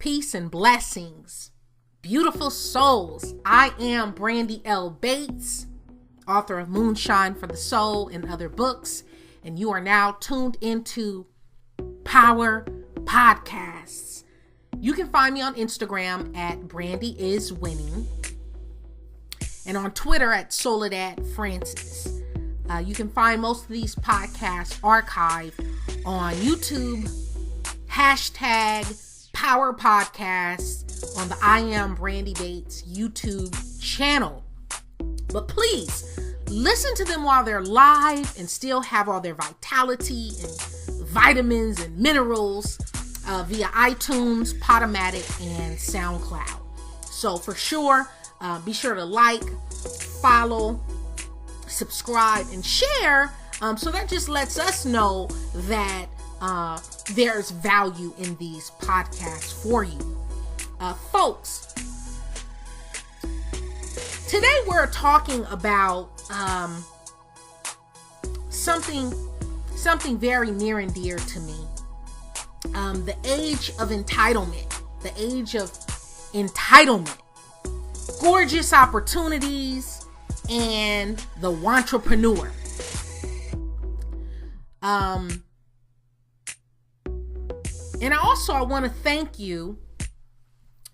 peace, and blessings. Beautiful souls, I am Brandi L. Bates, author of Moonshine for the Soul and other books, and you are now tuned into Power Podcasts. You can find me on Instagram at Brandi is Winning and on Twitter at Soledad Francis. You can find most of these podcasts archived on YouTube, hashtag Power Podcasts on the I Am Brandi Bates YouTube channel. But please listen to them while they're live and still have all their vitality and vitamins and minerals via iTunes, Podomatic, and SoundCloud. So for sure, be sure to like, follow, subscribe, and share. So that just lets us know that there's value in these podcasts for you. Folks, today we're talking about something very near and dear to me. The age of entitlement. The age of entitlement. Gorgeous opportunities and the Wantrepreneur. And I want to thank you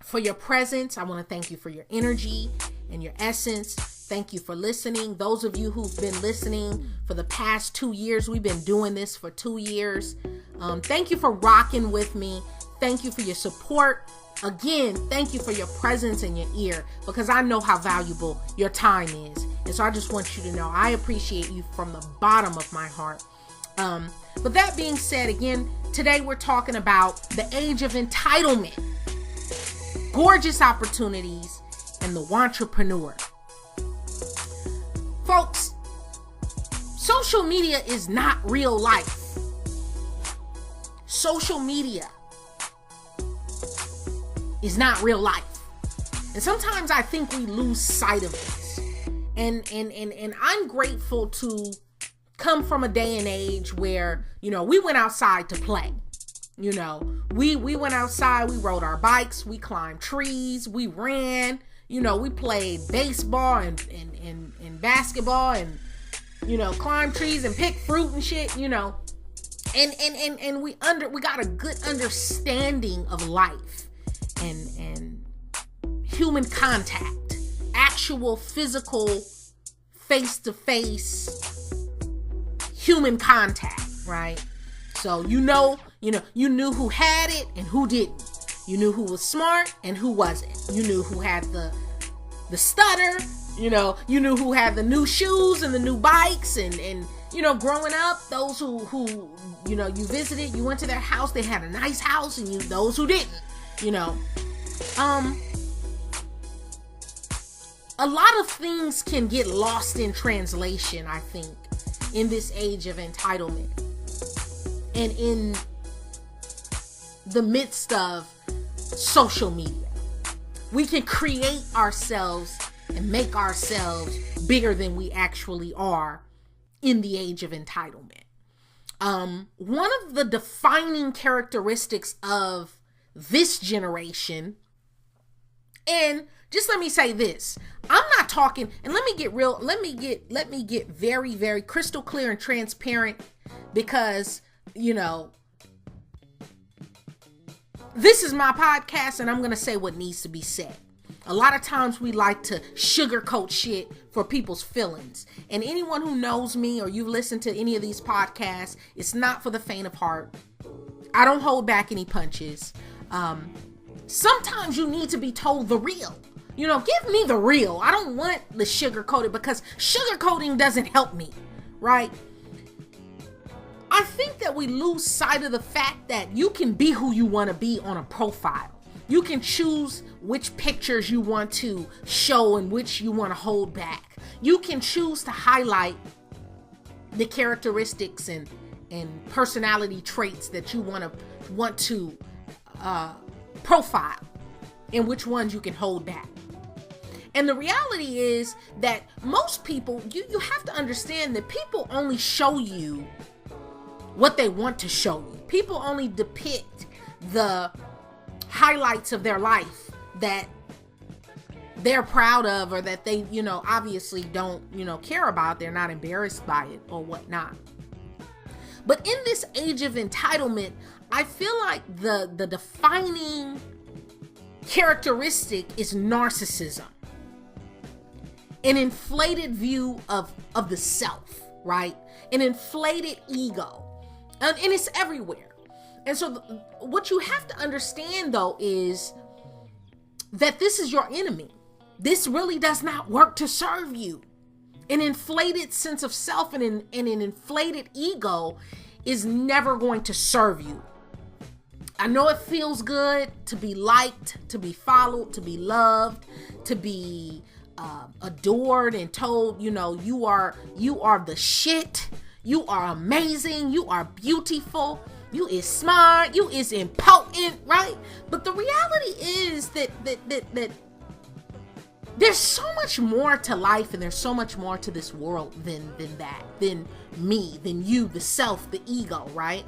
for your presence. I want to thank you for your energy and your essence. Thank you for listening. Those of you who've been listening for the past 2 years, we've been doing this for 2 years. Thank you for rocking with me. Thank you for your support. Again, thank you for your presence and your ear, because I know how valuable your time is. And so I just want you to know I appreciate you from the bottom of my heart. But that being said, again, today we're talking about the age of entitlement, gorgeous opportunities, and the Wantrepreneur. Folks, social media is not real life. Social media is not real life. And sometimes I think we lose sight of this. And I'm grateful to come from a day and age where, we went outside to play. We went outside, we rode our bikes, we climbed trees, we ran, we played baseball and basketball and, climbed trees and picked fruit and shit, and we got a good understanding of life and human contact, actual physical face-to-face human contact, right? So you knew who had it and who didn't. You knew who was smart and who wasn't. You knew who had the stutter. You knew who had the new shoes and the new bikes and growing up, those who you visited, you went to their house, they had a nice house, and those who didn't. A lot of things can get lost in translation, I think, in this age of entitlement. And in the midst of social media, we can create ourselves and make ourselves bigger than we actually are in the age of entitlement. One of the defining characteristics of this generation, and just let me say this, I'm not talking, and let me get very, very crystal clear and transparent, because, this is my podcast and I'm going to say what needs to be said. A lot of times we like to sugarcoat shit for people's feelings. And anyone who knows me or you've listened to any of these podcasts, it's not for the faint of heart. I don't hold back any punches. Sometimes you need to be told the real. Give me the real. I don't want the sugarcoated, because sugarcoating doesn't help me, right? I think that we lose sight of the fact that you can be who you want to be on a profile. You can choose which pictures you want to show and which you want to hold back. You can choose to highlight the characteristics and personality traits that you want to profile, and which ones you can hold back. And the reality is that most people, you have to understand that people only show you what they want to show you. People only depict the highlights of their life that they're proud of, or that they, obviously don't, care about. They're not embarrassed by it or whatnot. But in this age of entitlement, I feel like the defining characteristic is narcissism. An inflated view of the self, right? An inflated ego. And it's everywhere. And so what you have to understand, though, is that this is your enemy. This really does not work to serve you. An inflated sense of self and an inflated ego is never going to serve you. I know it feels good to be liked, to be followed, to be loved, to be adored and told, you are the shit. You are amazing. You are beautiful. You is smart. You is important, right? But the reality is that there's so much more to life, and there's so much more to this world than me, than you, the self, the ego, right?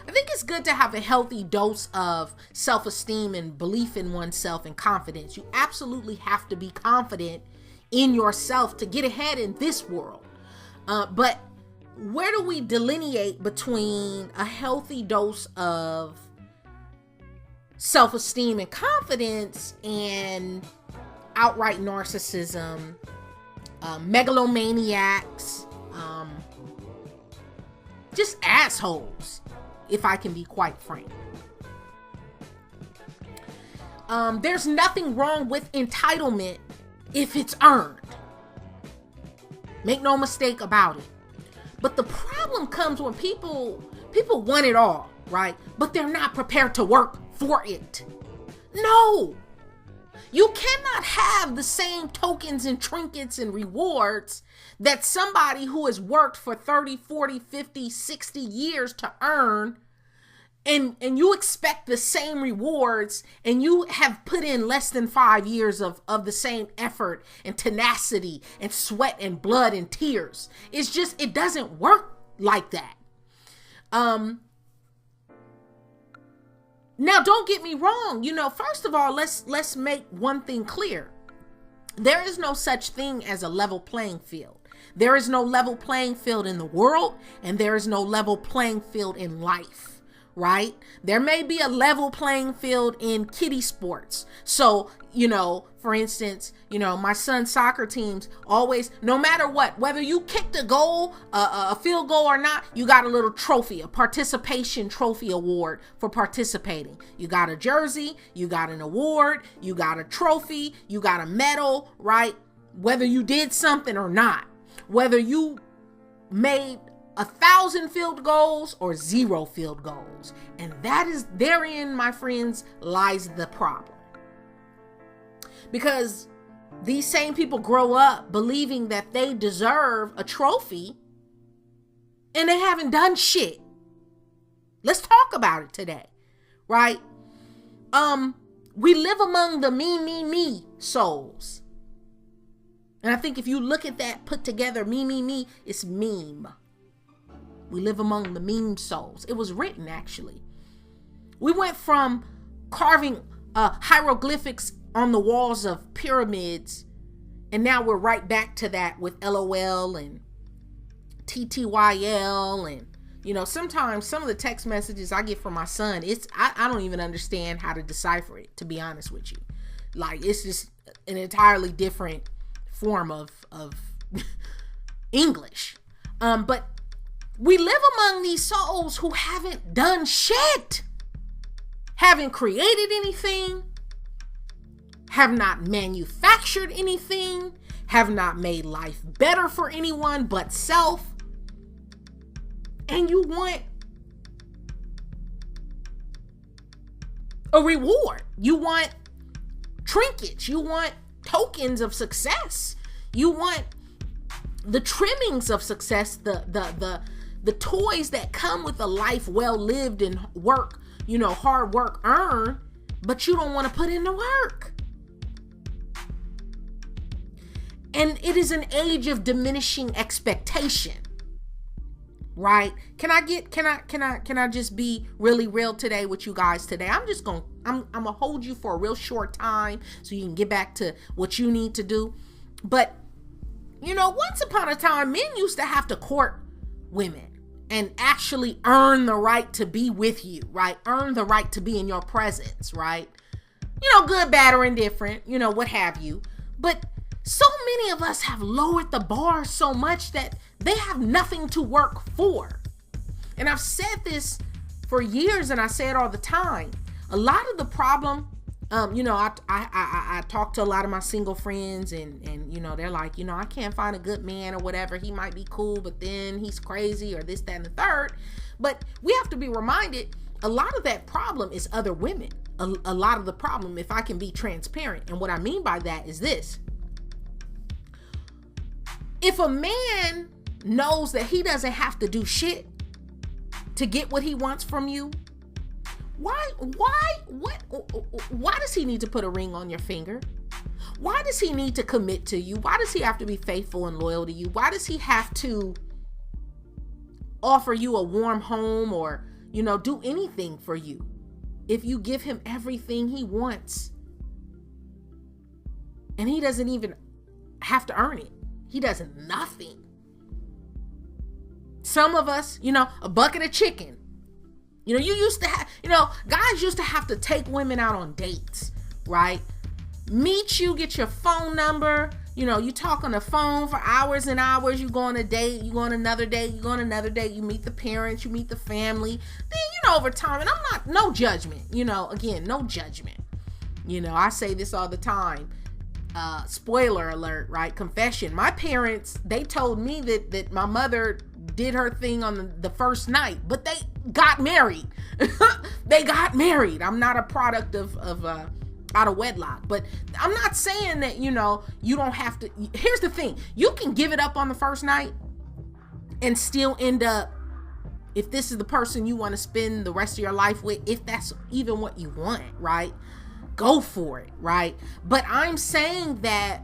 I think it's good to have a healthy dose of self-esteem and belief in oneself and confidence. You absolutely have to be confident in yourself to get ahead in this world. But where do we delineate between a healthy dose of self-esteem and confidence and outright narcissism, megalomaniacs, just assholes, if I can be quite frank? There's nothing wrong with entitlement if it's earned. Make no mistake about it. But the problem comes when people want it all, right? But they're not prepared to work for it. No. You cannot have the same tokens and trinkets and rewards that somebody who has worked for 30, 40, 50, 60 years to earn, and you expect the same rewards, and you have put in less than 5 years of the same effort and tenacity and sweat and blood and tears. It's just, it doesn't work like that. Now, don't get me wrong. First of all, let's make one thing clear. There is no such thing as a level playing field. There is no level playing field in the world, and there is no level playing field in life, right? There may be a level playing field in kiddie sports. So, for instance, my son's soccer teams always, no matter what, whether you kicked a goal, a field goal or not, you got a little trophy, a participation trophy award for participating. You got a jersey, you got an award, you got a trophy, you got a medal, right? Whether you did something or not, whether you made 1,000 field goals or 0 field goals. And therein, my friends, lies the problem. Because these same people grow up believing that they deserve a trophy, and they haven't done shit. Let's talk about it today, right? We live among the me souls. And I think if you look at that put together, me, it's meme. We live among the meme souls. It was written, actually. We went from carving hieroglyphics on the walls of pyramids, and now we're right back to that with LOL and TTYL. And sometimes some of the text messages I get from my son, I don't even understand how to decipher it, to be honest with you. Like, it's just an entirely different form of English. But we live among these souls who haven't done shit, haven't created anything, have not manufactured anything, have not made life better for anyone but self. And you want a reward. You want trinkets. You want tokens of success. You want the trimmings of success, the toys that come with a life well lived and work, hard work earned, but you don't want to put in the work. And it is an age of diminishing expectation, right? Can I just be really real today with you guys today? I'm gonna hold you for a real short time so you can get back to what you need to do. But once upon a time, men used to have to court women and actually earn the right to be with you, right? Earn the right to be in your presence, right? Good, bad, or indifferent, what have you. But so many of us have lowered the bar so much that they have nothing to work for. And I've said this for years, and I say it all the time. A lot of the problem, I talk to a lot of my single friends, and they're like, I can't find a good man or whatever. He might be cool, but then he's crazy or this, that, and the third. But we have to be reminded, a lot of that problem is other women. A lot of the problem, if I can be transparent. And what I mean by that is this. If a man knows that he doesn't have to do shit to get what he wants from you, why does he need to put a ring on your finger? Why does he need to commit to you? Why does he have to be faithful and loyal to you? Why does he have to offer you a warm home or, do anything for you if you give him everything he wants? And he doesn't even have to earn it. He does nothing. Some of us, a bucket of chicken. You used to have, guys used to have to take women out on dates, right? Meet you, get your phone number. You talk on the phone for hours and hours. You go on a date, you go on another date, you go on another date. You meet the parents, you meet the family. Then, over time, and no judgment, again, no judgment. I say this all the time. Spoiler alert, right? Confession. My parents, they told me that my mother did her thing on the first night, but they got married. They got married. I'm not a product of out of wedlock, but I'm not saying that, you don't have to. Here's the thing. You can give it up on the first night and still end up, if this is the person you want to spend the rest of your life with, if that's even what you want, right? Go for it, right? But I'm saying that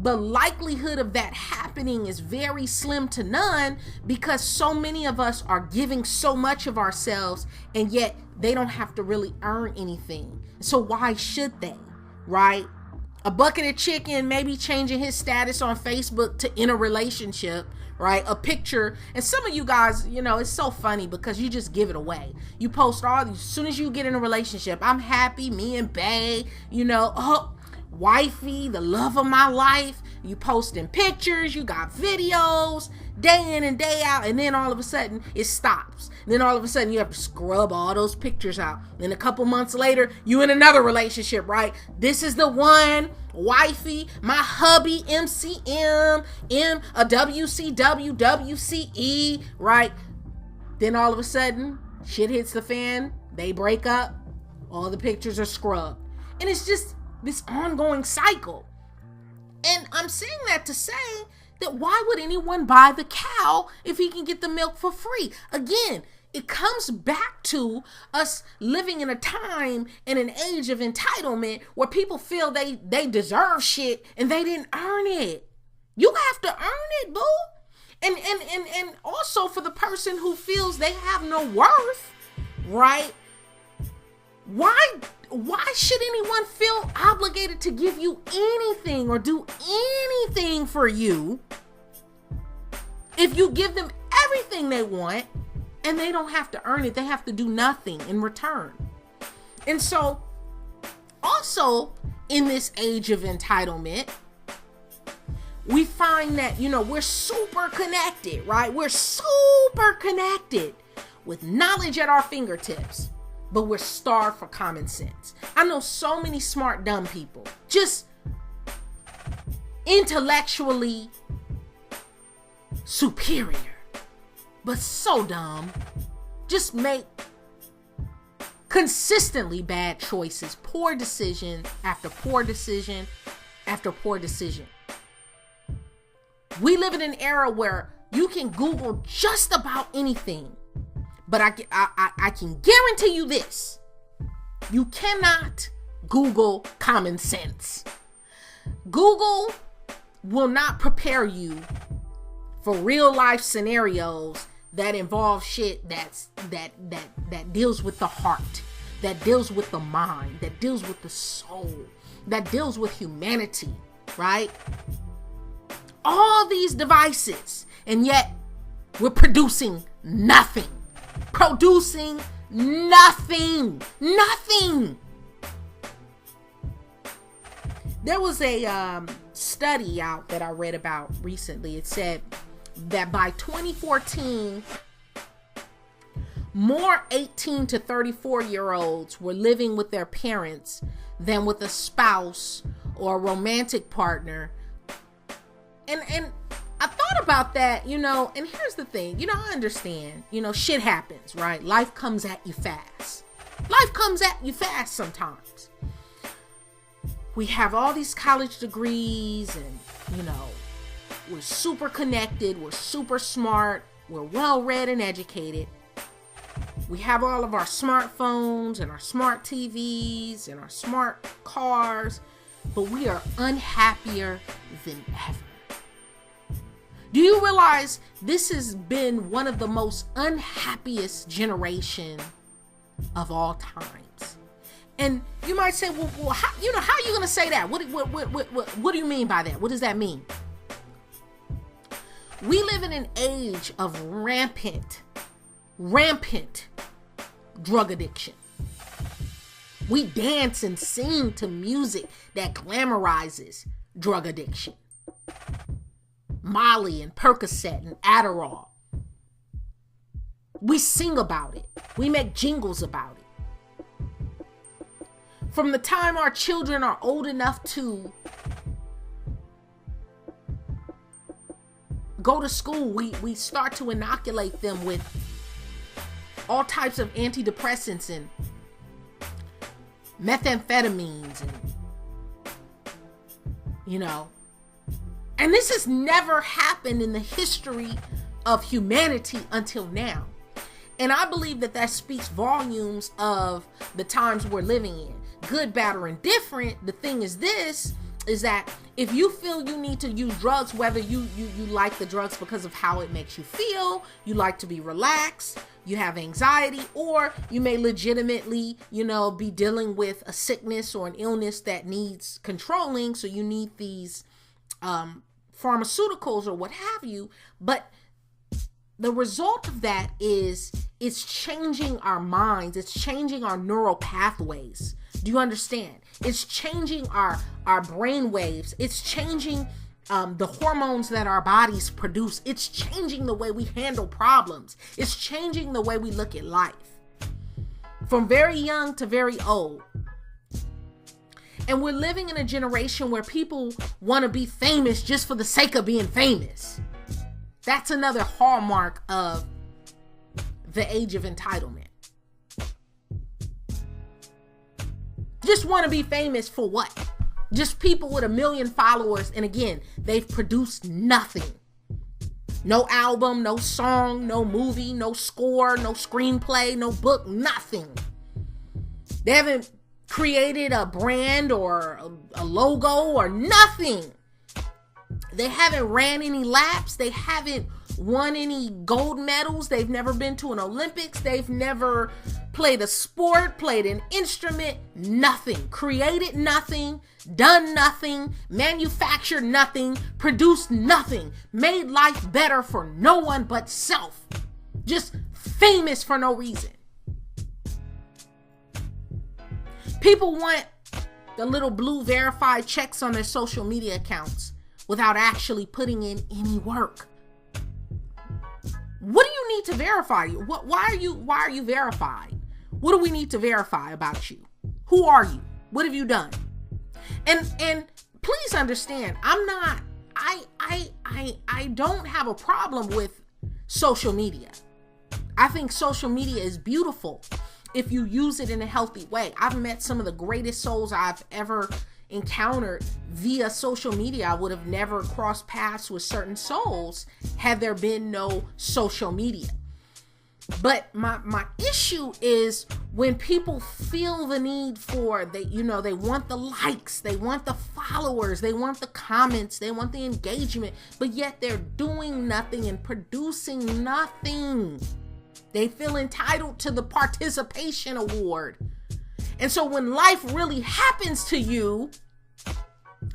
the likelihood of that happening is very slim to none, because so many of us are giving so much of ourselves, and yet they don't have to really earn anything. So why should they, right? A bucket of chicken, maybe changing his status on Facebook to in a relationship, right? A picture. And some of you guys, it's so funny because you just give it away. You post all these, as soon as you get in a relationship, I'm happy, me and bae, wifey, the love of my life. You posting pictures, you got videos, day in and day out, and then all of a sudden it stops. Then all of a sudden you have to scrub all those pictures out. Then a couple months later, you in another relationship, right? This is the one, wifey, my hubby, MCM, a WCW, WCE, right? Then all of a sudden, shit hits the fan, they break up, all the pictures are scrubbed. And it's just this ongoing cycle. And I'm saying that to say that why would anyone buy the cow if he can get the milk for free? Again, it comes back to us living in a time and an age of entitlement where people feel they deserve shit and they didn't earn it. You have to earn it, boo. And also for the person who feels they have no worth, right? Why should anyone feel obligated to give you anything or do anything for you if you give them everything they want and they don't have to earn it? They have to do nothing in return. And so also in this age of entitlement, we find that, we're super connected, right? We're super connected with knowledge at our fingertips, but we're starved for common sense. I know so many smart, dumb people, just intellectually superior, but so dumb, just make consistently bad choices, poor decision after poor decision after poor decision. We live in an era where you can Google just about anything, but I can guarantee you this: you cannot Google common sense. Google will not prepare you for real life scenarios that involves shit that deals with the heart, that deals with the mind, that deals with the soul, that deals with humanity, right? All these devices, and yet we're producing nothing. Producing nothing. Nothing. There was a study out that I read about recently. It said that by 2014, more 18 to 34-year-olds were living with their parents than with a spouse or a romantic partner. And I thought about that, you know, and here's the thing, you know, I understand, you know, shit happens, right? Life comes at you fast. Life comes at you fast sometimes. We have all these college degrees and, you know, we're super connected, we're super smart, we're well read and educated. We have all of our smartphones and our smart TVs and our smart cars, but we are unhappier than ever. Do you realize this has been one of the most unhappiest generation of all times? And you might say, well, how are you going to say that? What do you mean by that? What does that mean? We live in an age of rampant drug addiction. We dance and sing to music that glamorizes drug addiction. Molly and Percocet and Adderall. We sing about it. We make jingles about it. From the time our children are old enough to go to school, we start to inoculate them with all types of antidepressants and methamphetamines and, you know, and this has never happened in the history of humanity until now. And I believe that speaks volumes of the times we're living in. Good, bad, or indifferent, the thing is that if you feel you need to use drugs, whether you like the drugs because of how it makes you feel, you like to be relaxed, you have anxiety, or you may legitimately, you know, be dealing with a sickness or an illness that needs controlling, so you need these pharmaceuticals or what have you, but the result of that is it's changing our minds, it's changing our neural pathways. Do you understand? It's changing our brain waves, it's changing the hormones that our bodies produce, it's changing the way we handle problems, it's changing the way we look at life, from very young to very old. And we're living in a generation where people want to be famous just for the sake of being famous. That's another hallmark of the age of entitlement. Just want to be famous for what? Just people with 1 million followers. And again, they've produced nothing. No album, no song, no movie, no score, no screenplay, no book, nothing. They haven't created a brand or a logo or nothing. They haven't ran any laps. They haven't won any gold medals. They've never been to an Olympics. They've never played a sport, played an instrument, nothing. Created nothing, done nothing, manufactured nothing, produced nothing, made life better for no one but self. Just famous for no reason. People want the little blue verified checks on their social media accounts without actually putting in any work. What do you need to verify you? Why are you verified? What do we need to verify about you? Who are you? What have you done? And please understand, I don't have a problem with social media. I think social media is beautiful if you use it in a healthy way. I've met some of the greatest souls I've ever encountered via social media. I would have never crossed paths with certain souls had there been no social media. But my issue is when people feel the need for, they want the likes, they want the followers, they want the comments, they want the engagement, but yet they're doing nothing and producing nothing. They feel entitled to the participation award. And so when life really happens to you,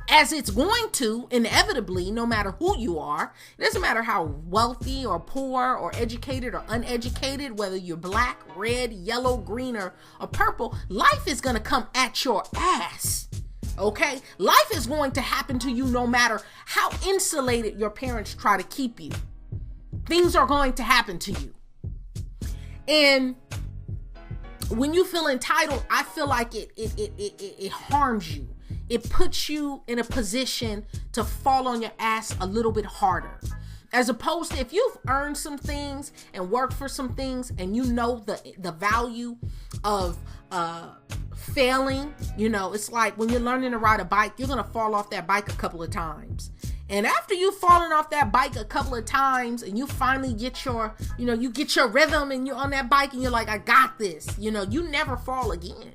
as it's going to inevitably, no matter who you are, it doesn't matter how wealthy or poor or educated or uneducated, whether you're black, red, yellow, green, or purple, life is going to come at your ass. Okay? Life is going to happen to you no matter how insulated your parents try to keep you. Things are going to happen to you. And when you feel entitled, I feel like it harms you. It puts you in a position to fall on your ass a little bit harder. As opposed to if you've earned some things and worked for some things and you know the value of failing, it's like when you're learning to ride a bike, you're going to fall off that bike a couple of times. And after you've fallen off that bike a couple of times and you finally get your, you get your rhythm and you're on that bike and you're like, I got this, you never fall again.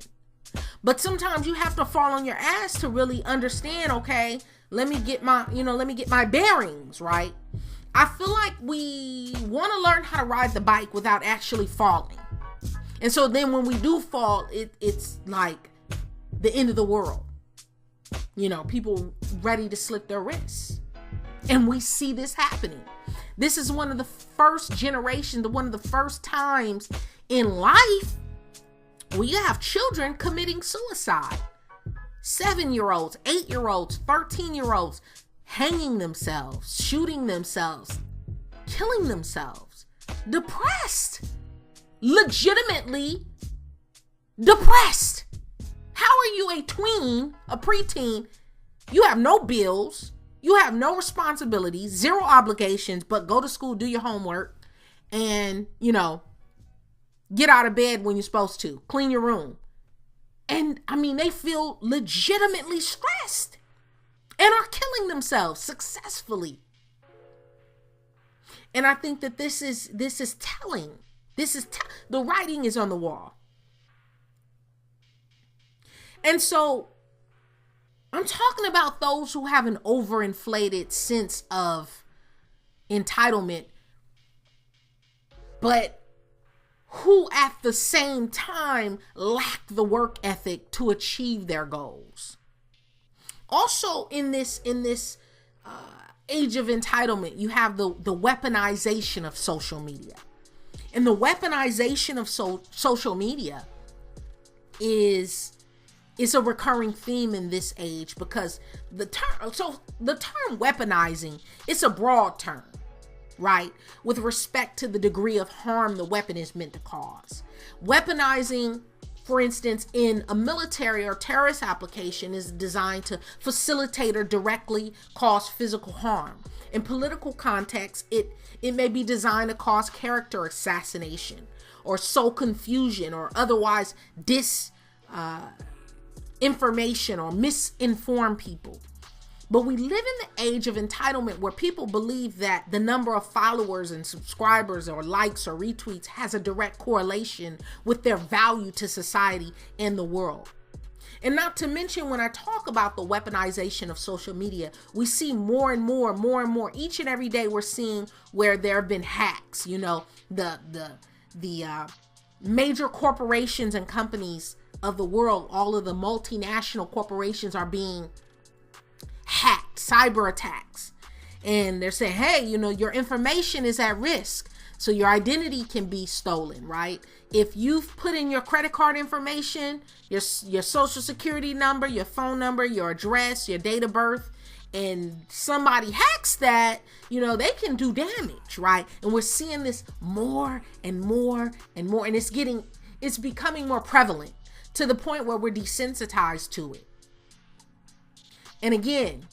But sometimes you have to fall on your ass to really understand, okay, let me get my bearings, right? I feel like we want to learn how to ride the bike without actually falling. And so then when we do fall, it's like the end of the world. People ready to slit their wrists. And we see this happening. This is one of the first generations, one of the first times in life where you have children committing suicide. 7-year-olds, 8-year-olds, 13-year-olds hanging themselves, shooting themselves, killing themselves, depressed, legitimately depressed. How are you a tween, a preteen? You have no bills, you have no responsibilities, zero obligations, but go to school, do your homework, and, get out of bed when you're supposed to, clean your room. And they feel legitimately stressed and are killing themselves successfully. And I think that this is telling. The writing is on the wall. And so I'm talking about those who have an overinflated sense of entitlement, but who at the same time lack the work ethic to achieve their goals. Also in this age of entitlement, you have the weaponization of social media. And the weaponization of social media is a recurring theme in this age, because the term weaponizing, it's a broad term, right? With respect to the degree of harm the weapon is meant to cause. Weaponizing, for instance, in a military or terrorist application, is designed to facilitate or directly cause physical harm. In political context, it may be designed to cause character assassination or sow confusion or otherwise information or misinform people. But we live in the age of entitlement where people believe that the number of followers and subscribers or likes or retweets has a direct correlation with their value to society and the world. And not to mention, when I talk about the weaponization of social media, we see more and more each and every day. We're seeing where there have been hacks, the major corporations and companies of the world, all of the multinational corporations are being hacked, cyber attacks. And they're saying, hey, your information is at risk. So your identity can be stolen, right? If you've put in your credit card information, your social security number, your phone number, your address, your date of birth, and somebody hacks that, they can do damage, right? And we're seeing this more and more and more, and it's becoming more prevalent to the point where we're desensitized to it. And again,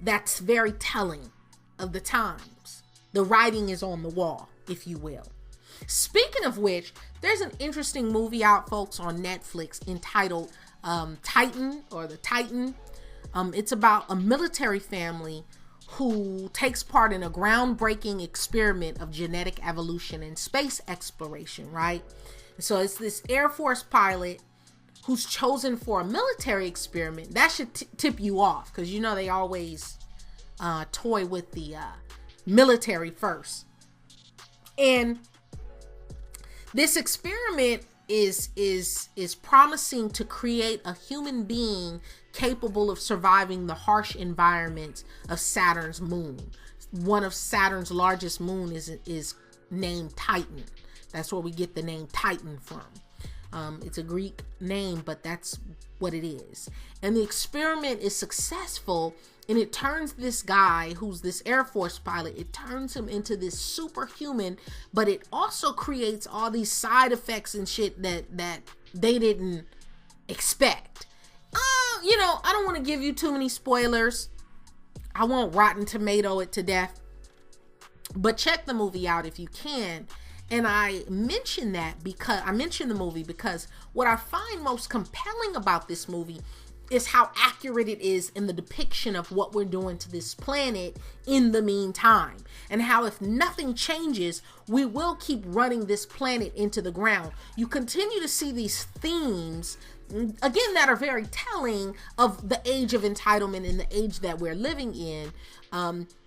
that's very telling of the times. The writing is on the wall, if you will. Speaking of which, there's an interesting movie out, folks, on Netflix entitled Titan, or The Titan. It's about a military family who takes part in a groundbreaking experiment of genetic evolution and space exploration, right? So it's this Air Force pilot who's chosen for a military experiment. That should tip you off, because you know they always toy with the military first. And this experiment is promising to create a human being capable of surviving the harsh environments of Saturn's moon. One of Saturn's largest moon is named Titan. That's where we get the name Titan from. It's a Greek name, but that's what it is. And the experiment is successful, and it turns this guy, who's this Air Force pilot, it turns him into this superhuman, but it also creates all these side effects and shit that they didn't expect. I don't want to give you too many spoilers. I won't Rotten Tomato it to death, but check the movie out if you can. And I mention the movie because what I find most compelling about this movie is how accurate it is in the depiction of what we're doing to this planet in the meantime, and how if nothing changes, we will keep running this planet into the ground. You continue to see these themes, again, that are very telling of the age of entitlement and the age that we're living in.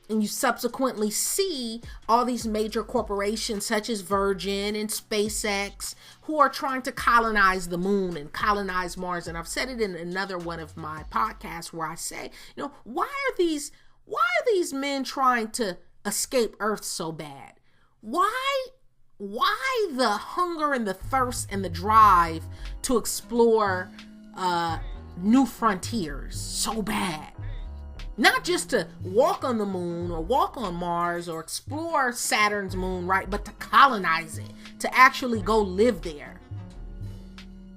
And you subsequently see all these major corporations such as Virgin and SpaceX who are trying to colonize the moon and colonize Mars. And I've said it in another one of my podcasts where I say, why are these men trying to escape Earth so bad? Why the hunger and the thirst and the drive to explore new frontiers so bad? Not just to walk on the moon or walk on Mars or explore Saturn's moon, right? But to colonize it, to actually go live there.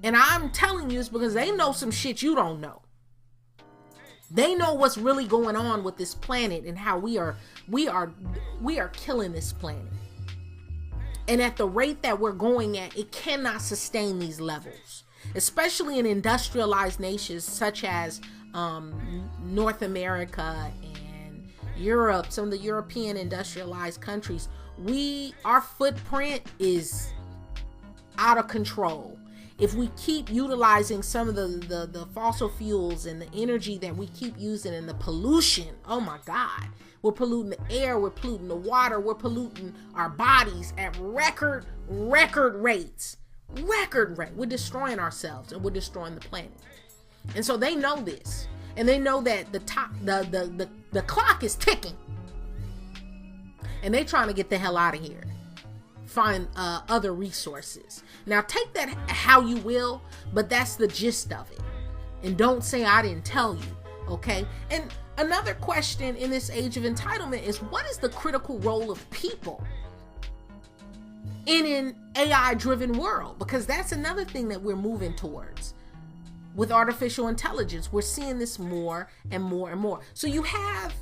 And I'm telling you this because they know some shit you don't know. They know what's really going on with this planet and how we are killing this planet. And at the rate that we're going at, it cannot sustain these levels, especially in industrialized nations such as North America and Europe, some of the European industrialized countries. Our footprint is out of control. If we keep utilizing some of the fossil fuels and the energy that we keep using and the pollution, oh my God, we're polluting the air, we're polluting the water, we're polluting our bodies at record rates. We're destroying ourselves and we're destroying the planet. And so they know this, and they know that the clock is ticking, and they trying to get the hell out of here, find other resources. Now take that how you will, but that's the gist of it. And don't say I didn't tell you, okay? And another question in this age of entitlement is, what is the critical role of people in an AI-driven world? Because that's another thing that we're moving towards. With artificial intelligence, we're seeing this more and more and more. So you have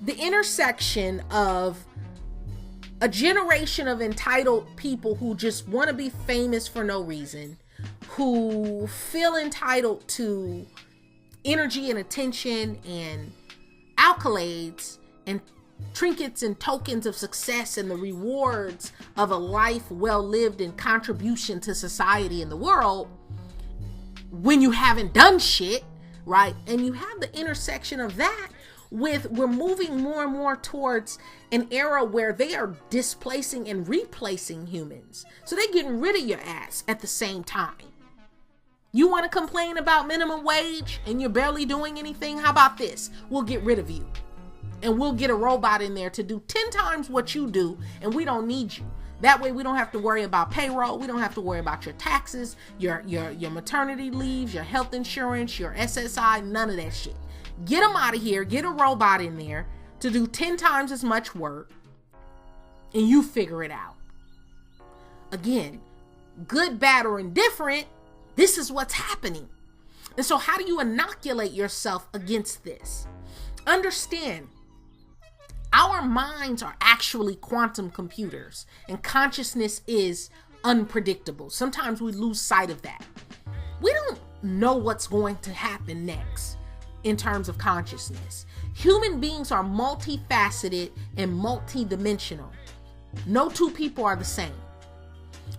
the intersection of a generation of entitled people who just want to be famous for no reason, who feel entitled to energy and attention and accolades and trinkets and tokens of success and the rewards of a life well lived in contribution to society and the world, when you haven't done shit, right? And you have the intersection of that with, we're moving more and more towards an era where they are displacing and replacing humans. So they're getting rid of your ass at the same time. You want to complain about minimum wage and you're barely doing anything? How about this? We'll get rid of you. And we'll get a robot in there to do 10 times what you do, and we don't need you. That way we don't have to worry about payroll. We don't have to worry about your taxes, your maternity leaves, your health insurance, your SSI, none of that shit. Get them out of here. Get a robot in there to do 10 times as much work, and you figure it out. Again, good, bad, or indifferent, this is what's happening. And so how do you inoculate yourself against this? Understand, our minds are actually quantum computers, and consciousness is unpredictable. Sometimes we lose sight of that. We don't know what's going to happen next. in terms of consciousness. Human beings are multifaceted and multidimensional. No two people are the same.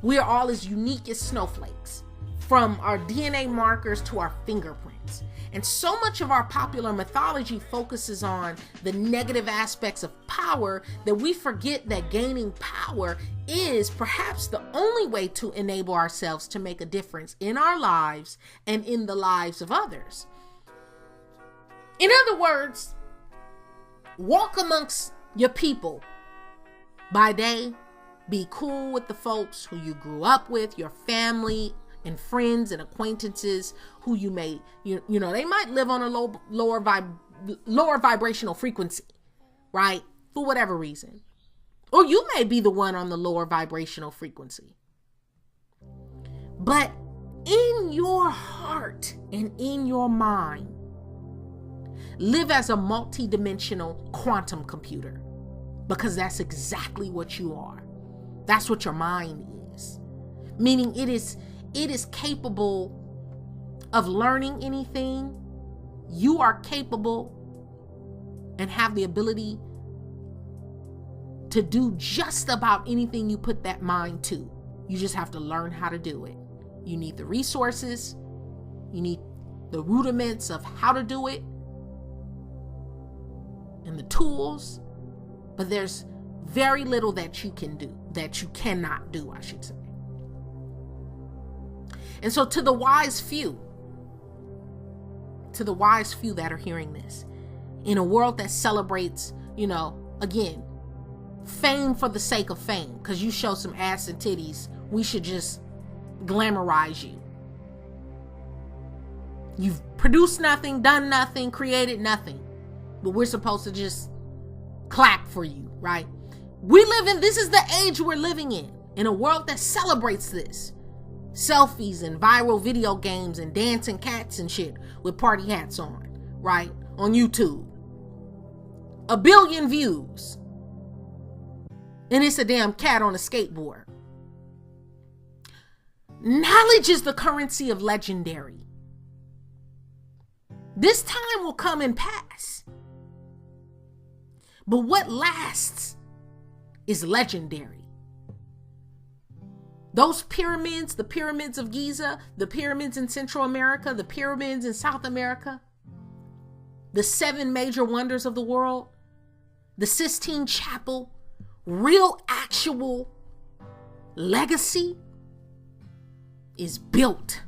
We are all as unique as snowflakes, from our DNA markers to our fingerprints. And so much of our popular mythology focuses on the negative aspects of power that we forget that gaining power is perhaps the only way to enable ourselves to make a difference in our lives and in the lives of others. In other words, walk amongst your people by day. Be cool with the folks who you grew up with, your family and friends and acquaintances who you may, you know, they might live on a lower vibrational frequency, right? For whatever reason. Or you may be the one on the lower vibrational frequency. But in your heart and in your mind, live as a multidimensional quantum computer, because that's exactly what you are. That's what your mind is. Meaning it is capable of learning anything. You are capable and have the ability to do just about anything you put that mind to. You just have to learn how to do it. You need the resources. You need the rudiments of how to do it and the tools. But there's very little that you can do, that you cannot do, I should say. And so to the wise few that are hearing this, in a world that celebrates, again, fame for the sake of fame, because you show some ass and titties, we should just glamorize you. You've produced nothing, done nothing, created nothing, but we're supposed to just clap for you, right? This is the age we're living in a world that celebrates this. Selfies and viral video games and dancing cats and shit with party hats on, right? On YouTube. 1 billion views. And it's a damn cat on a skateboard. Knowledge is the currency of legendary. This time will come and pass. But what lasts is legendary. Those pyramids, the pyramids of Giza, the pyramids in Central America, the pyramids in South America, the 7 major wonders of the world, the Sistine Chapel, real actual legacy is built.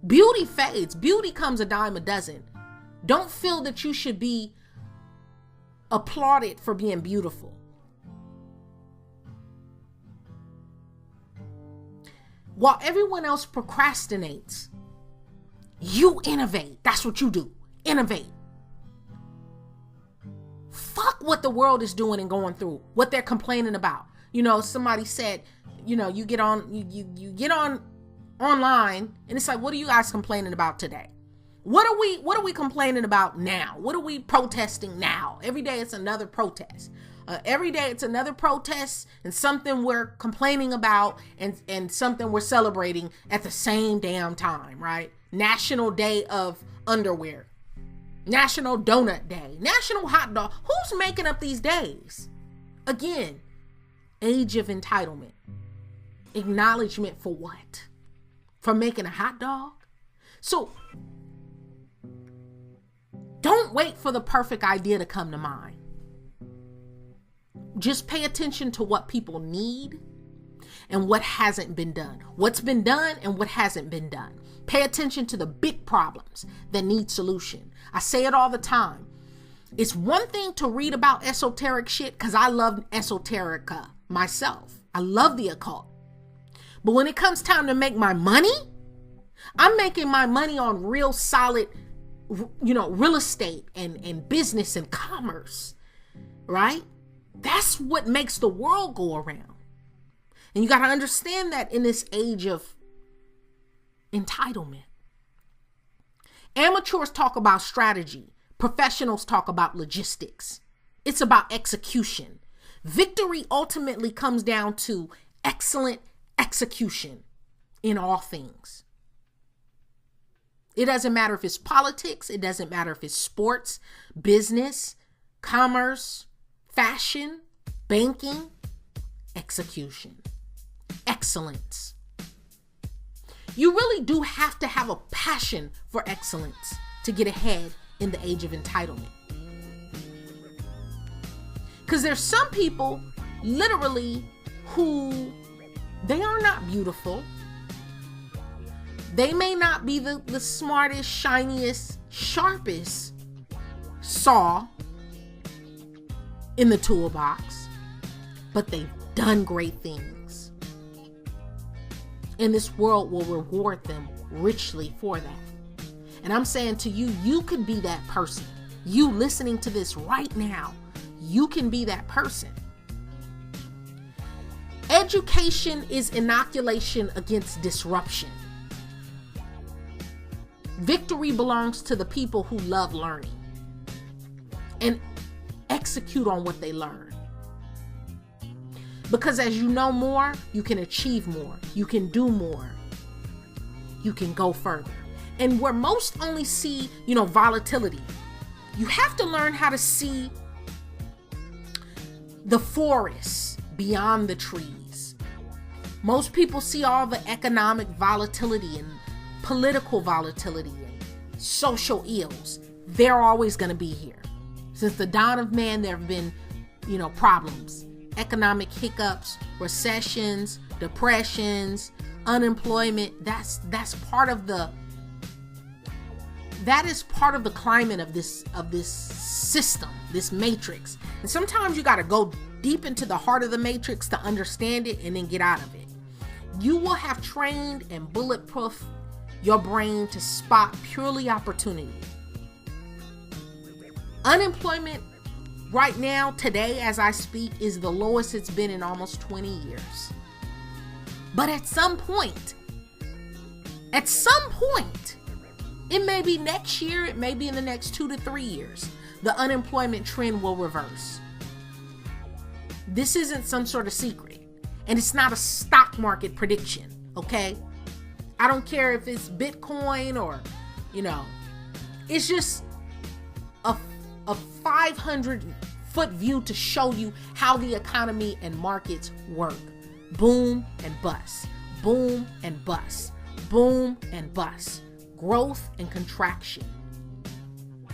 Beauty fades. Beauty comes a dime a dozen. Don't feel that you should be applauded for being beautiful. While everyone else procrastinates, you innovate. That's what you do. Innovate. Fuck what the world is doing and going through, what they're complaining about. Somebody said, you get on, you get on online and it's like, what are you guys complaining about today? What are we complaining about now? What are we protesting now? Every day it's another protest. Every day it's another protest and something we're complaining about and something we're celebrating at the same damn time, right? National Day of Underwear. National Donut Day. National Hot Dog. Who's making up these days? Again, Age of Entitlement. Acknowledgement for what? For making a hot dog? So, don't wait for the perfect idea to come to mind. Just pay attention to what people need and what hasn't been done. What's been done and what hasn't been done. Pay attention to the big problems that need solution. I say it all the time. It's one thing to read about esoteric shit, because I love esoterica myself. I love the occult. But when it comes time to make my money, I'm making my money on real solid, real estate and business and commerce, right? That's what makes the world go around. And you got to understand that in this age of entitlement. Amateurs talk about strategy. Professionals talk about logistics. It's about execution. Victory ultimately comes down to excellent execution in all things. It doesn't matter if it's politics. It doesn't matter if it's sports, business, commerce, fashion, banking, execution, excellence. You really do have to have a passion for excellence to get ahead in the age of entitlement. Because there's some people literally who they are not beautiful. They may not be the smartest, shiniest, sharpest saw in the toolbox, but they've done great things. And this world will reward them richly for that. And I'm saying to you, you could be that person. You listening to this right now, you can be that person. Education is inoculation against disruption. Victory belongs to the people who love learning and execute on what they learn. Because as you know more, you can achieve more. You can do more. You can go further. And where most only see, volatility, you have to learn how to see the forest beyond the trees. Most people see all the economic volatility and political volatility and social ills. They're always going to be here. Since the dawn of man, there have been, problems, economic hiccups, recessions, depressions, unemployment. That is part of the climate of this system, this matrix. And sometimes you got to go deep into the heart of the matrix to understand it and then get out of it. You will have trained and bulletproof your brain to spot purely opportunity. Unemployment right now, today, as I speak, is the lowest it's been in almost 20 years. But at some point, it may be next year, it may be in the next 2 to 3 years, the unemployment trend will reverse. This isn't some sort of secret, and it's not a stock market prediction, okay? I don't care if it's Bitcoin or, it's just a 500-foot view to show you how the economy and markets work. Boom and bust, boom and bust, boom and bust, growth and contraction.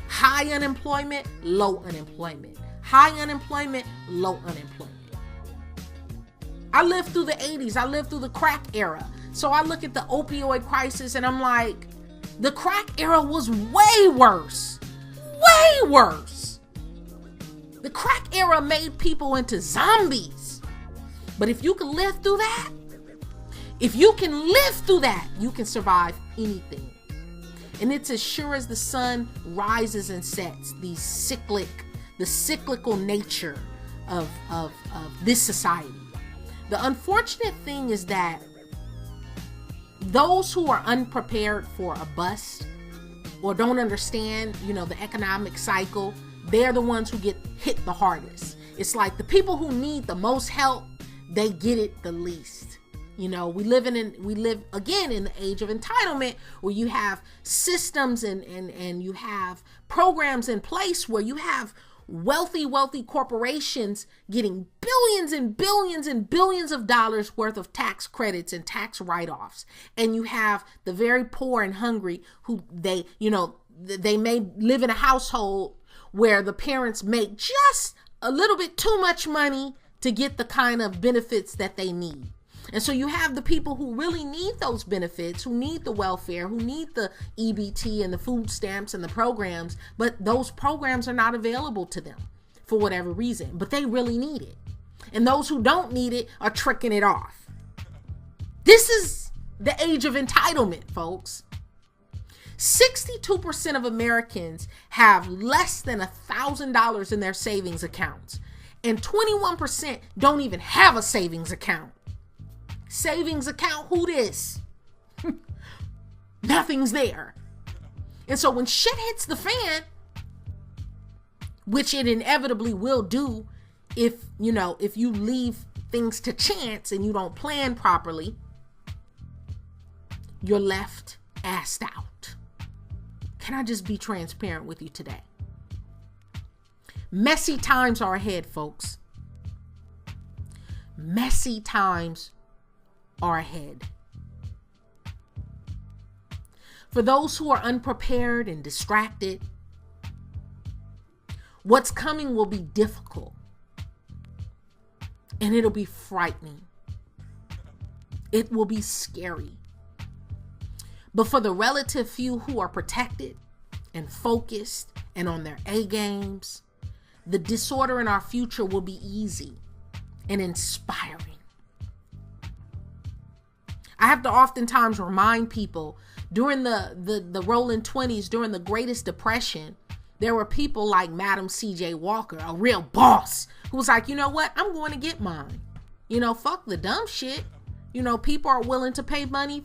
High unemployment, low unemployment. High unemployment, low unemployment. I lived through the 80s. I lived through the crack era. So I look at the opioid crisis and I'm like, the crack era was way worse. Way worse. The crack era made people into zombies. But if you can live through that, you can survive anything. And it's as sure as the sun rises and sets, the cyclical nature of this society. The unfortunate thing is that those who are unprepared for a bust or don't understand, the economic cycle, they're the ones who get hit the hardest. It's like the people who need the most help, they get it the least. We live again in the age of entitlement, where you have systems and you have programs in place where you have wealthy corporations getting billions and billions and billions of dollars worth of tax credits and tax write-offs. And you have the very poor and hungry who they may live in a household where the parents make just a little bit too much money to get the kind of benefits that they need. And so you have the people who really need those benefits, who need the welfare, who need the EBT and the food stamps and the programs, but those programs are not available to them for whatever reason, but they really need it. And those who don't need it are tricking it off. This is the age of entitlement, folks. 62% of Americans have less than $1,000 in their savings accounts, and 21% don't even have a savings account. Savings account, who this? Nothing's there. And so when shit hits the fan, which it inevitably will do if you leave things to chance and you don't plan properly, you're left assed out. Can I just be transparent with you today? Messy times are ahead, folks. Messy times are ahead. For those who are unprepared and distracted, what's coming will be difficult and it'll be frightening. It will be scary. But for the relative few who are protected and focused and on their A games, the disorder in our future will be easy and inspiring. I have to oftentimes remind people during the rolling 20s, during the Greatest Depression, there were people like Madam C.J. Walker, a real boss, who was like, you know what? I'm going to get mine. Fuck the dumb shit. People are willing to pay money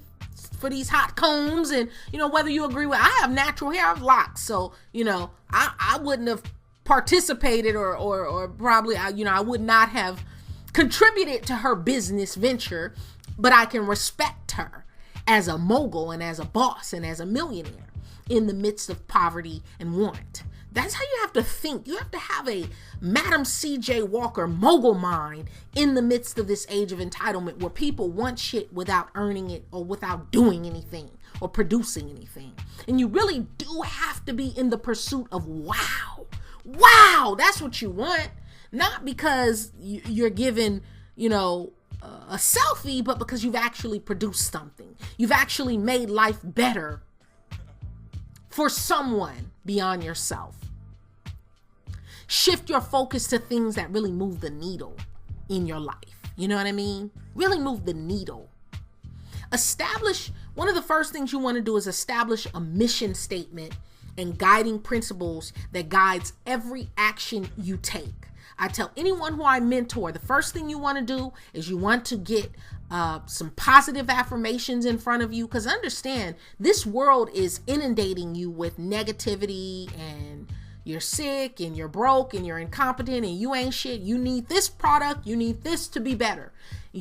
for these hot combs, and whether you agree with, I have natural hair, I have locks, so I wouldn't have participated or probably I would not have contributed to her business venture, but I can respect her as a mogul and as a boss and as a millionaire in the midst of poverty and want. That's how you have to think. You have to have a Madam C.J. Walker mogul mind in the midst of this age of entitlement where people want shit without earning it or without doing anything or producing anything. And you really do have to be in the pursuit of wow. Wow, that's what you want. Not because you're given, a selfie, but because you've actually produced something. You've actually made life better for someone beyond yourself. Shift your focus to things that really move the needle in your life. You know what I mean? Really move the needle. One of the first things you want to do is establish a mission statement and guiding principles that guides every action you take. I tell anyone who I mentor, the first thing you want to do is you want to get some positive affirmations in front of you, because understand, this world is inundating you with negativity, and you're sick and you're broke and you're incompetent and you ain't shit. You need this product. You need this to be better.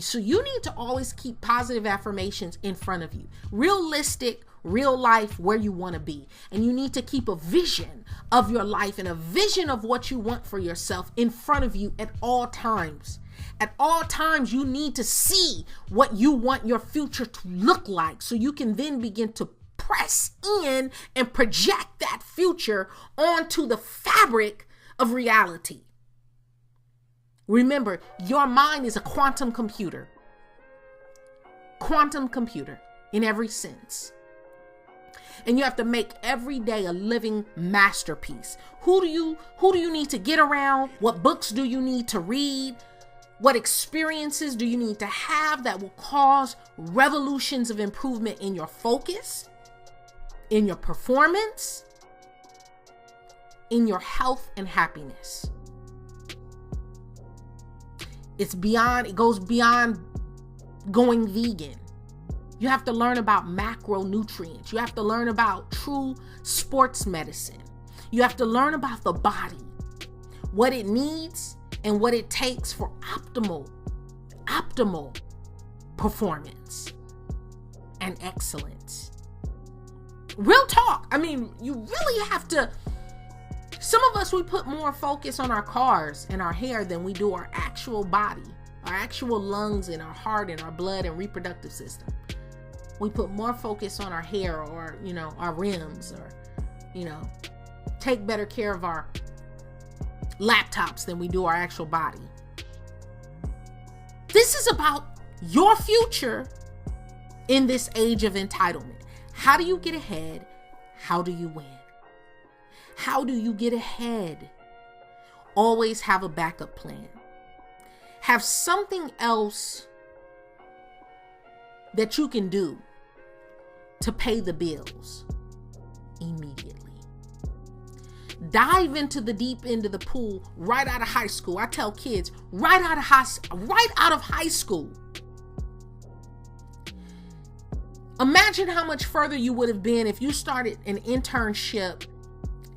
So you need to always keep positive affirmations in front of you. Realistic, real life, where you want to be. And you need to keep a vision of your life and a vision of what you want for yourself in front of you at all times. At all times, you need to see what you want your future to look like, so you can then begin to press in and project that future onto the fabric of reality. Remember, your mind is a quantum computer. Quantum computer in every sense. And you have to make every day a living masterpiece. Who do you need to get around? What books do you need to read? What experiences do you need to have that will cause revolutions of improvement in your focus, in your performance, in your health and happiness? It goes beyond going vegan. You have to learn about macronutrients. You have to learn about true sports medicine. You have to learn about the body, what it needs and what it takes for optimal performance and excellence. Real talk. I mean, you really have to. Some of us, we put more focus on our cars and our hair than we do our actual body, our actual lungs and our heart and our blood and reproductive system. We put more focus on our hair or, our rims, or, take better care of our laptops than we do our actual body. This is about your future in this age of entitlement. How do you get ahead? How do you win? How do you get ahead? Always have a backup plan. Have something else that you can do to pay the bills immediately. Dive into the deep end of the pool right out of high school. I tell kids, right out of high school. Imagine how much further you would have been if you started an internship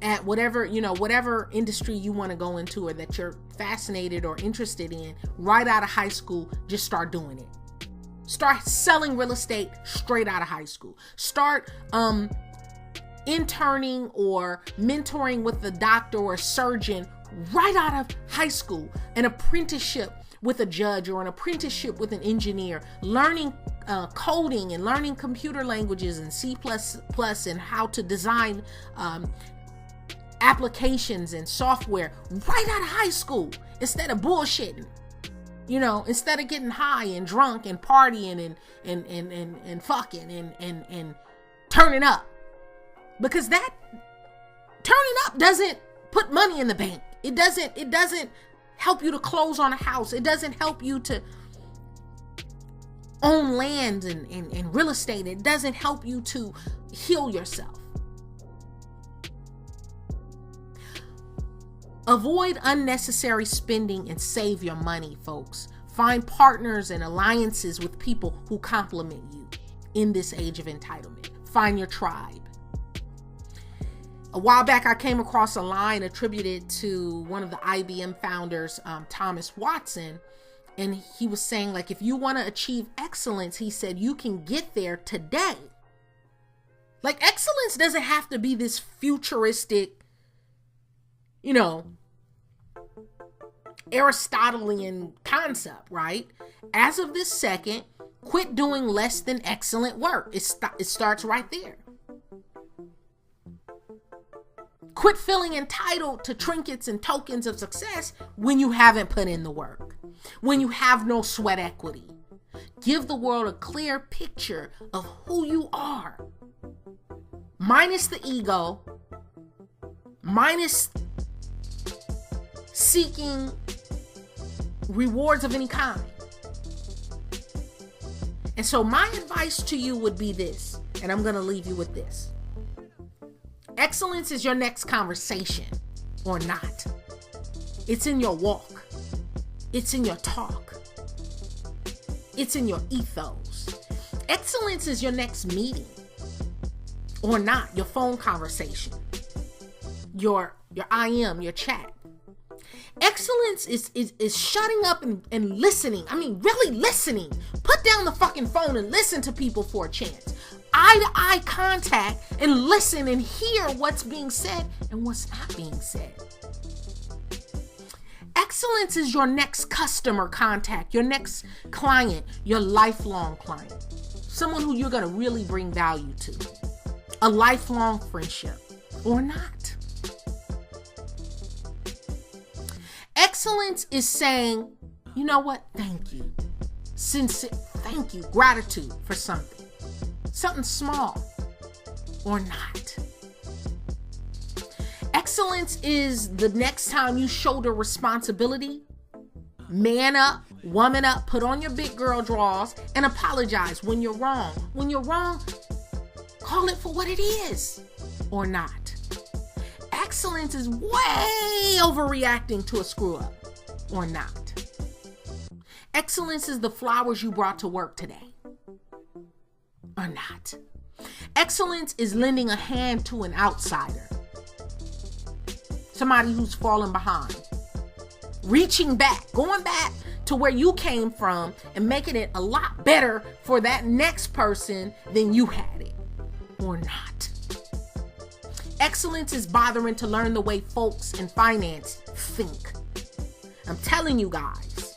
at whatever industry you want to go into or that you're fascinated or interested in right out of high school. Just start doing it. Start selling real estate straight out of high school. Start interning or mentoring with a doctor or a surgeon right out of high school, an apprenticeship with a judge or an apprenticeship with an engineer, learning coding and learning computer languages and C++ and how to design applications and software right out of high school, instead of bullshitting, instead of getting high and drunk and partying and fucking and turning up. Because that turning up doesn't put money in the bank. It doesn't help you to close on a house. It doesn't help you to own land and real estate. It doesn't help you to heal yourself. Avoid unnecessary spending and save your money, folks. Find partners and alliances with people who complement you in this age of entitlement. Find your tribe. A while back, I came across a line attributed to one of the IBM founders, Thomas Watson, and he was saying, like, if you want to achieve excellence, he said, you can get there today. Like, excellence doesn't have to be this futuristic, Aristotelian concept, right? As of this second, quit doing less than excellent work. It starts right there. Quit feeling entitled to trinkets and tokens of success when you haven't put in the work, when you have no sweat equity. Give the world a clear picture of who you are, minus the ego, minus seeking rewards of any kind. And so my advice to you would be this, and I'm going to leave you with this. Excellence is your next conversation or not. It's in your walk. It's in your talk. It's in your ethos. Excellence is your next meeting or not. Your phone conversation, your IM, your chat. Excellence is shutting up and listening. I mean, really listening. Put down the fucking phone and listen to people for a chance. Eye-to-eye contact and listen and hear what's being said and what's not being said. Excellence is your next customer contact, your next client, your lifelong client. Someone who you're going to really bring value to. A lifelong friendship or not. Excellence is saying, you know what? Thank you. Sincere, thank you. Gratitude for something. Something small or not. Excellence is the next time you shoulder responsibility, man up, woman up, put on your big girl drawers and apologize when you're wrong. When you're wrong, call it for what it is or not. Excellence is way overreacting to a screw up or not. Excellence is the flowers you brought to work today or not. Excellence is lending a hand to an outsider. Somebody who's fallen behind. Reaching back, going back to where you came from and making it a lot better for that next person than you had it or not. Excellence is bothering to learn the way folks in finance think. I'm telling you guys,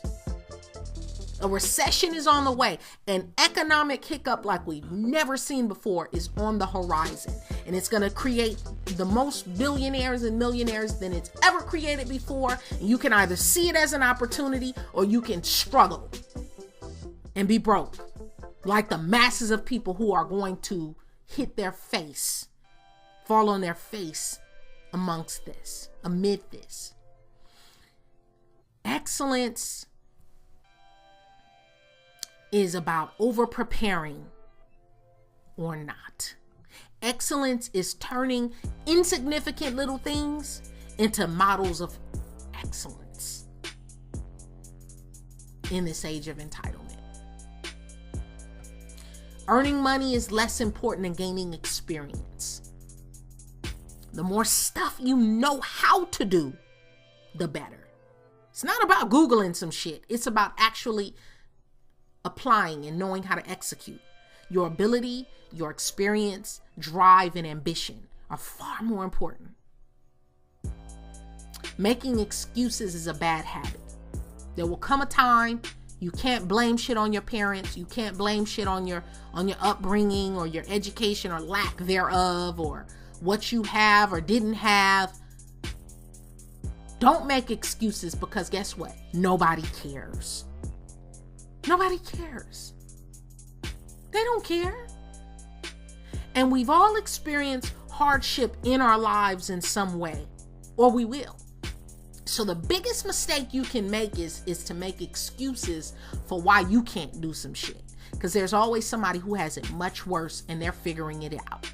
a recession is on the way. An economic hiccup like we've never seen before is on the horizon. And it's going to create the most billionaires and millionaires than it's ever created before. And you can either see it as an opportunity or you can struggle and be broke. Like the masses of people who are going to hit their face, fall on their face amid this. Excellence is about over preparing or not. Excellence is turning insignificant little things into models of excellence in this age of entitlement. Earning money is less important than gaining experience. The more stuff you know how to do, the better. It's not about Googling some shit. It's about actually applying and knowing how to execute. Your ability, your experience, drive, and ambition are far more important. Making excuses is a bad habit. There will come a time you can't blame shit on your parents. You can't blame shit on your upbringing or your education or lack thereof or what you have or didn't have. Don't make excuses, because guess what? Nobody cares. Nobody cares. They don't care. And we've all experienced hardship in our lives in some way, or we will. So the biggest mistake you can make is to make excuses for why you can't do some shit. Because there's always somebody who has it much worse and they're figuring it out.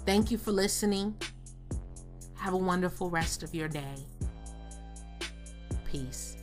Thank you for listening. Have a wonderful rest of your day. Peace.